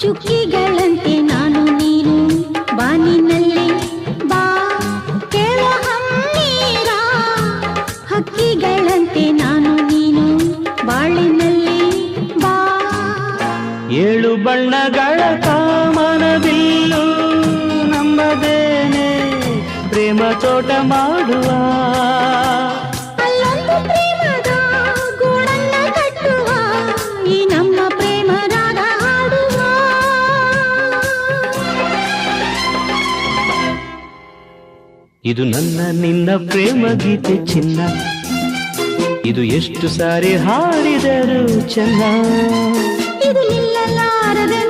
ಚುಕ್ಕಿಗಳಂತೆ ನಾನು ನೀನು ಬಾನಿನಲ್ಲಿ ಬಾ ಕೇಳೋ ಹಮ್ಮೀರ ಹಕ್ಕಿಗಳಂತೆ ನಾನು ನೀನು ಬಾಳಿನಲ್ಲಿ ಬಾ ಏಳು ಬಣ್ಣಗಳ ಕಾಮನಬಿಲ್ಲು ನಮ್ಮದೇನೆ ಪ್ರೇಮ ತೋಟ ಮಾಡುವ ಅಲ್ಲೊಂದು ಪ್ರೇಮದ ಗೂಡನ್ನ ಕಟ್ಟುವ ಈ ನಮ್ಮ ಪ್ರೇಮ ರಾಗ ಹಾಡುವ ಇದು ನನ್ನ ನಿನ್ನ ಪ್ರೇಮ ಗೀತೆ ಚಿನ್ನ ಇದು ಎಷ್ಟು ಸಾರಿ ಹಾಡಿದರು ಚೆನ್ನ ಇದು ನಿಲ್ಲಲಾರದೆ